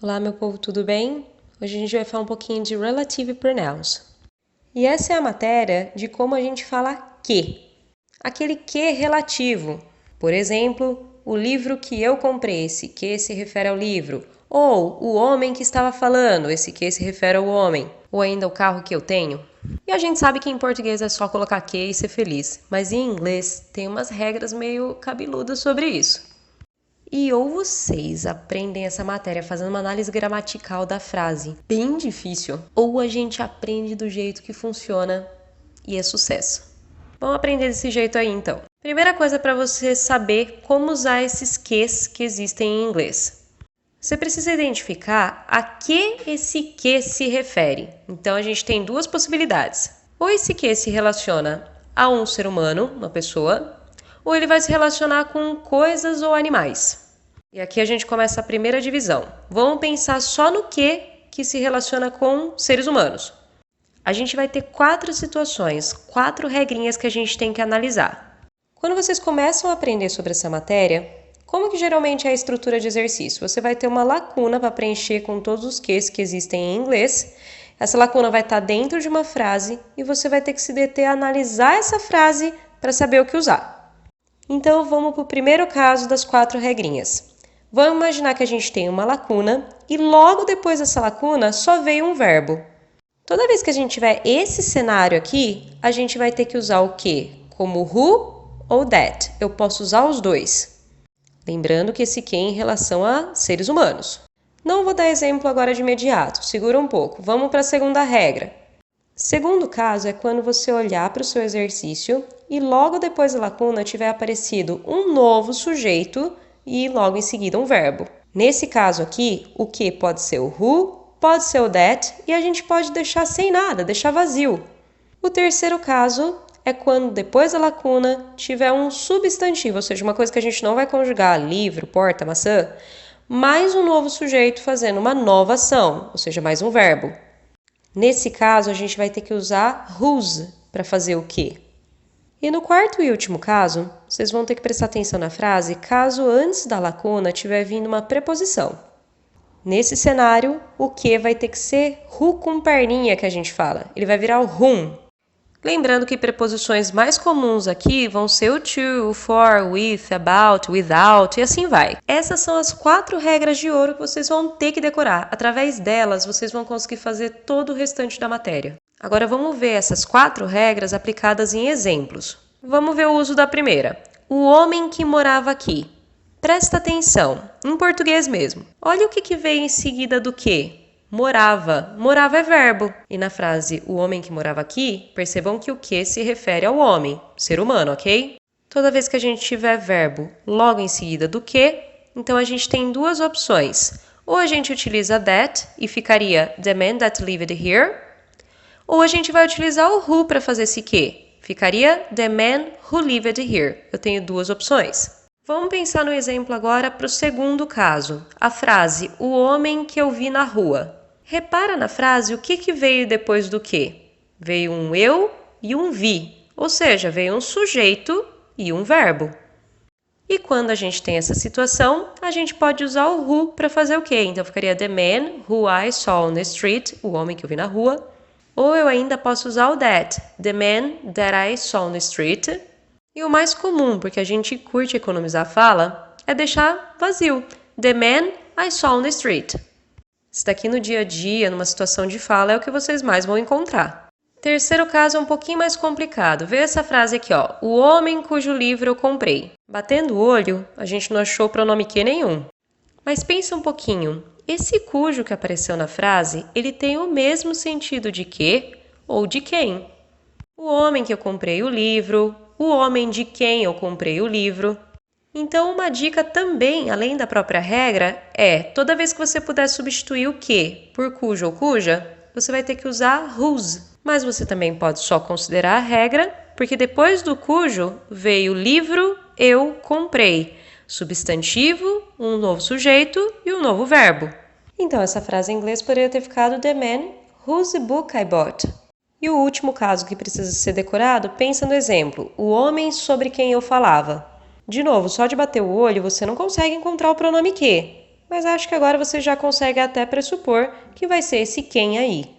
Olá, meu povo, tudo bem? Hoje a gente vai falar um pouquinho de Relative Pronouns. E essa é a matéria de como a gente fala que. Aquele que relativo. Por exemplo, o livro que eu comprei, esse que se refere ao livro. Ou o homem que estava falando, esse que se refere ao homem. Ou ainda o carro que eu tenho. E a gente sabe que em português é só colocar que e ser feliz. Mas em inglês tem umas regras meio cabeludas sobre isso. E ou vocês aprendem essa matéria fazendo uma análise gramatical da frase, bem difícil, ou a gente aprende do jeito que funciona e é sucesso. Vamos aprender desse jeito aí então. Primeira coisa para você saber como usar esses ques que existem em inglês. Você precisa identificar a que esse que se refere. Então a gente tem duas possibilidades. Ou esse que se relaciona a um ser humano, uma pessoa, ou ele vai se relacionar com coisas ou animais. E aqui a gente começa a primeira divisão. Vamos pensar só no que se relaciona com seres humanos. A gente vai ter 4 situações, 4 regrinhas que a gente tem que analisar. Quando vocês começam a aprender sobre essa matéria, como que geralmente é a estrutura de exercício? Você vai ter uma lacuna para preencher com todos os ques que existem em inglês. Essa lacuna vai estar dentro de uma frase e você vai ter que se deter a analisar essa frase para saber o que usar. Então vamos para o primeiro caso das 4 regrinhas. Vamos imaginar que a gente tem uma lacuna e logo depois dessa lacuna só veio um verbo. Toda vez que a gente tiver esse cenário aqui, a gente vai ter que usar o que? Como who ou that. Eu posso usar os dois. Lembrando que esse que é em relação a seres humanos. Não vou dar exemplo agora de imediato, segura um pouco. Vamos para a segunda regra. Segundo caso é quando você olhar para o seu exercício e logo depois da lacuna tiver aparecido um novo sujeito e logo em seguida um verbo. Nesse caso aqui, o que pode ser o who, pode ser o that e a gente pode deixar sem nada, deixar vazio. O terceiro caso é quando depois da lacuna tiver um substantivo, ou seja, uma coisa que a gente não vai conjugar, livro, porta, maçã, mais um novo sujeito fazendo uma nova ação, ou seja, mais um verbo. Nesse caso, a gente vai ter que usar whose para fazer o que. E no quarto e último caso, vocês vão ter que prestar atenção na frase caso antes da lacuna tiver vindo uma preposição. Nesse cenário, o que vai ter que ser who com perninha que a gente fala. Ele vai virar o whom. Lembrando que preposições mais comuns aqui vão ser o to, o for, with, about, without e assim vai. Essas são as 4 regras de ouro que vocês vão ter que decorar. Através delas, vocês vão conseguir fazer todo o restante da matéria. Agora vamos ver essas 4 regras aplicadas em exemplos. Vamos ver o uso da primeira. O homem que morava aqui. Presta atenção, em português mesmo. Olha o que veio em seguida do que. Morava. Morava é verbo. E na frase o homem que morava aqui, percebam que o que se refere ao homem, ser humano, ok? Toda vez que a gente tiver verbo logo em seguida do que, então a gente tem 2 opções. Ou a gente utiliza that e ficaria the man that lived here, ou a gente vai utilizar o who para fazer esse que. Ficaria the man who lived here. Eu tenho 2 opções. Vamos pensar no exemplo agora para o segundo caso. A frase, o homem que eu vi na rua. Repara na frase o que veio depois do que. Veio um eu e um vi. Ou seja, veio um sujeito e um verbo. E quando a gente tem essa situação, a gente pode usar o who para fazer o quê? Então ficaria the man who I saw on the street, o homem que eu vi na rua. Ou eu ainda posso usar o that, the man that I saw on the street. E o mais comum, porque a gente curte economizar a fala, é deixar vazio. The man I saw on the street. Isso daqui no dia a dia, numa situação de fala, é o que vocês mais vão encontrar. Terceiro caso é um pouquinho mais complicado. Vê essa frase aqui, ó. O homem cujo livro eu comprei. Batendo o olho, a gente não achou pronome que nenhum. Mas pensa um pouquinho. Esse cujo que apareceu na frase, ele tem o mesmo sentido de que ou de quem. O homem que eu comprei o livro, o homem de quem eu comprei o livro. Então, uma dica também, além da própria regra, é toda vez que você puder substituir o que por cujo ou cuja, você vai ter que usar whose. Mas você também pode só considerar a regra, porque depois do cujo veio livro, eu comprei. Substantivo, um novo sujeito e um novo verbo. Então, essa frase em inglês poderia ter ficado the man whose book I bought. E o último caso que precisa ser decorado, pensa no exemplo, o homem sobre quem eu falava. De novo, só de bater o olho você não consegue encontrar o pronome que. mas acho que agora você já consegue até pressupor que vai ser esse quem aí.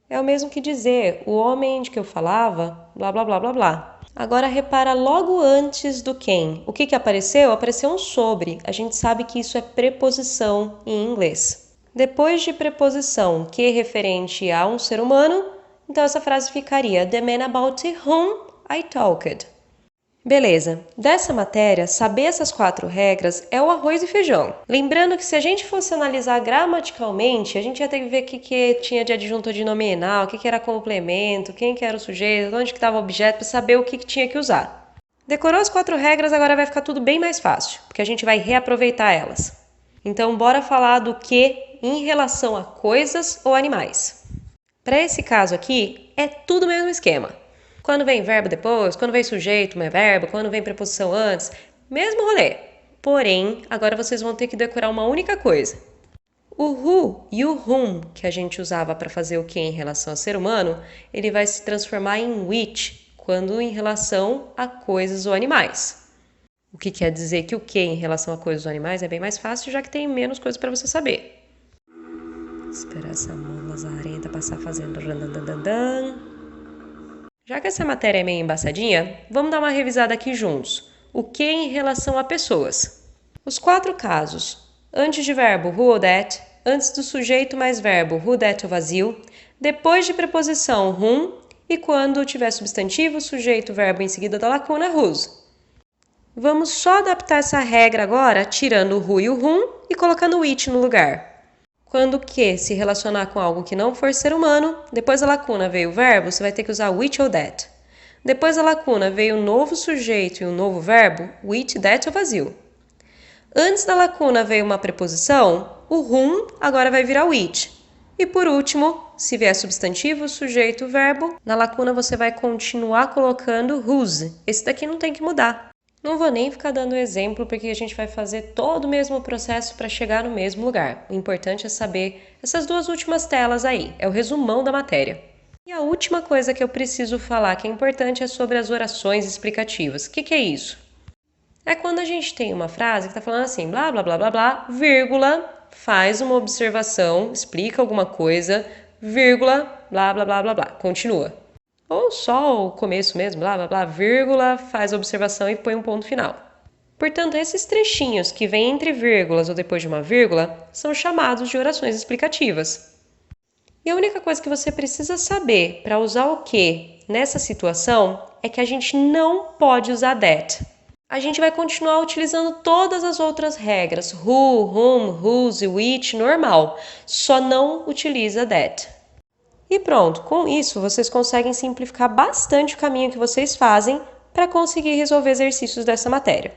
É o mesmo que dizer o homem de que eu falava, blá blá blá blá blá. Agora repara logo antes do quem. O que apareceu? Apareceu um sobre. A gente sabe que isso é preposição em inglês. Depois de preposição que referente a um ser humano, então essa frase ficaria The man about whom I talked. Beleza, dessa matéria, saber essas 4 regras é o arroz e feijão. Lembrando que se a gente fosse analisar gramaticalmente, a gente ia ter que ver o que tinha de adjunto de nominal, o que era complemento, quem que era o sujeito, onde que estava o objeto, para saber o que tinha que usar. Decorou as 4 regras, agora vai ficar tudo bem mais fácil, porque a gente vai reaproveitar elas. Então, bora falar do que em relação a coisas ou animais. Para esse caso aqui, é tudo o mesmo esquema. Quando vem verbo depois, quando vem sujeito, mais verbo, quando vem preposição antes, mesmo rolê. Porém, agora vocês vão ter que decorar uma única coisa. O who e o whom, que a gente usava para fazer o que em relação ao ser humano, ele vai se transformar em which, quando em relação a coisas ou animais. O que quer dizer que o que em relação a coisas ou animais é bem mais fácil, já que tem menos coisas para você saber. Esperar essa mão lazarenta passar fazendo randandandandan. Já que essa matéria é meio embaçadinha, vamos dar uma revisada aqui juntos. O que em relação a pessoas? Os 4 casos. Antes de verbo who ou that, antes do sujeito mais verbo who, that ou vazio, depois de preposição whom e quando tiver substantivo, sujeito, verbo em seguida da lacuna, whose. Vamos só adaptar essa regra agora, tirando o who e o whom e colocando o which no lugar. Quando o que se relacionar com algo que não for ser humano, depois da lacuna veio o verbo, você vai ter que usar which ou that. Depois da lacuna veio um novo sujeito e um novo verbo, which, that ou vazio. Antes da lacuna veio uma preposição, o whom agora vai virar which. E por último, se vier substantivo, sujeito, verbo, na lacuna você vai continuar colocando whose. Esse daqui não tem que mudar. Não vou nem ficar dando exemplo porque a gente vai fazer todo o mesmo processo para chegar no mesmo lugar. O importante é saber essas 2 últimas telas aí, é o resumão da matéria. E a última coisa que eu preciso falar que é importante é sobre as orações explicativas. O que é isso? É quando a gente tem uma frase que está falando assim, blá blá blá blá blá, vírgula, faz uma observação, explica alguma coisa, vírgula, blá blá blá blá blá, continua. Ou só o começo mesmo, blá blá blá, vírgula, faz a observação e põe um ponto final. Portanto, esses trechinhos que vêm entre vírgulas ou depois de uma vírgula são chamados de orações explicativas. E a única coisa que você precisa saber para usar o que nessa situação é que a gente não pode usar that. A gente vai continuar utilizando todas as outras regras, who, whom, whose, which, normal, só não utiliza that. E pronto, com isso vocês conseguem simplificar bastante o caminho que vocês fazem para conseguir resolver exercícios dessa matéria.